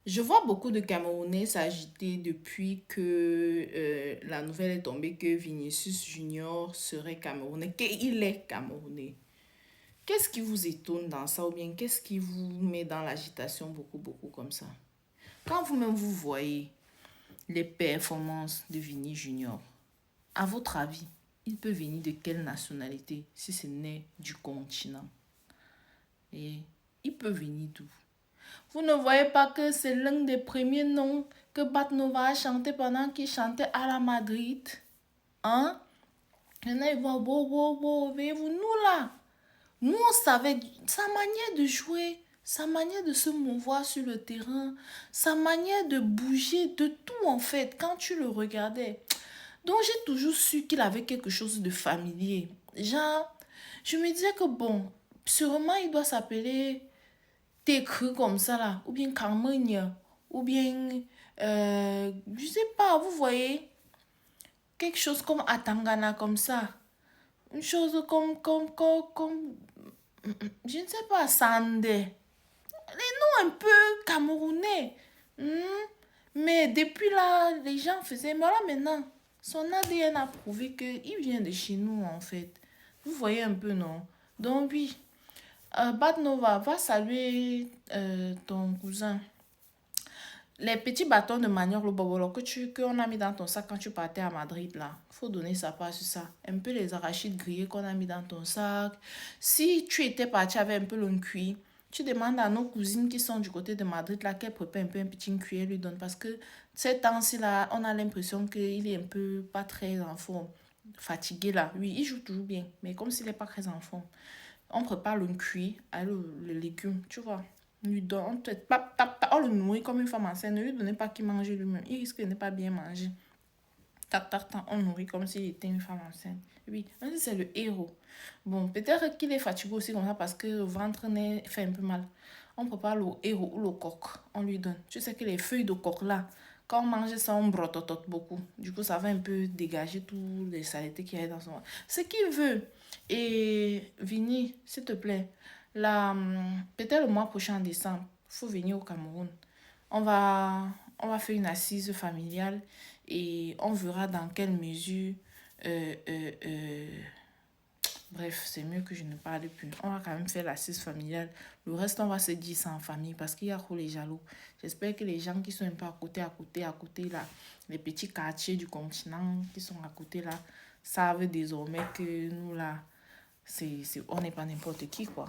Je vois beaucoup de Camerounais s'agiter depuis que la nouvelle est tombée que Vinicius Junior serait Camerounais, qu'il est Camerounais. Qu'est-ce qui vous étonne dans ça ou bien qu'est-ce qui vous met dans l'agitation beaucoup, beaucoup comme ça? Quand vous-même vous voyez les performances de Vini Junior, à votre avis, il peut venir de quelle nationalité si ce n'est du continent? Et il peut venir d'où? Vous ne voyez pas que c'est l'un des premiers noms que Batnova a chanté pendant qu'il chantait à la Madrid? Hein? Il y en a, ils vont, voyez-vous, nous là, nous on savait sa manière de jouer, sa manière de se mouvoir sur le terrain, sa manière de bouger, de tout en fait, quand tu le regardais. Donc j'ai toujours su qu'il avait quelque chose de familier. Genre, je me disais que bon, sûrement il doit s'appeler t'es cru comme ça là, ou bien Carmengne, ou bien, je sais pas, vous voyez, quelque chose comme Atangana comme ça, une chose comme, je ne sais pas, Sandé, un peu camerounais. Hmm. Mais depuis là, les gens faisaient, mais là maintenant, son ADN a prouvé qu'il vient de chez nous en fait. Vous voyez un peu, non? Donc oui, Batnova, va saluer ton cousin. Les petits bâtons de manioc, le bobolo qu'on a mis dans ton sac quand tu partais à Madrid, là. Faut donner sa part sur ça. Un peu les arachides grillés qu'on a mis dans ton sac. Si tu étais parti avec un peu le cuit, tu demandes à nos cousines qui sont du côté de Madrid, là, qu'elles préparent un peu un petit cuit et lui donnent. Parce que ces temps-ci, là, on a l'impression qu'il est un peu pas très en forme. Fatigué, là. Oui, il joue toujours bien. Mais comme s'il n'est pas très en forme. On prépare le cuit, le légume, tu vois. On lui donne, on le nourrit comme une femme enceinte. Ne lui donnez pas qu'il mange lui-même. Il risque de ne pas bien manger. On nourrit comme s'il était une femme enceinte. Oui, c'est le héros. Bon, peut-être qu'il est fatigué aussi comme ça parce que le ventre fait un peu mal. On prépare le héros ou le coq. On lui donne. Tu sais que les feuilles de coq là, quand on mange ça, on brototote beaucoup. Du coup, ça va un peu dégager toutes les saletés qu'il y a dans son ventre. Ce qu'il veut. Et Vini, s'il te plaît, là, peut-être le mois prochain en décembre, il faut venir au Cameroun. On va, on va faire une assise familiale et on verra dans quelle mesure. euh, euh, euh, Bref, c'est mieux que je ne parle plus. On va quand même faire l'assise familiale. Le reste, on va se dire ça en famille parce qu'il y a trop les jaloux. J'espère que les gens qui sont un peu à côté là, les petits quartiers du continent qui sont à côté là, savent désormais que nous là, on n'est pas n'importe qui quoi.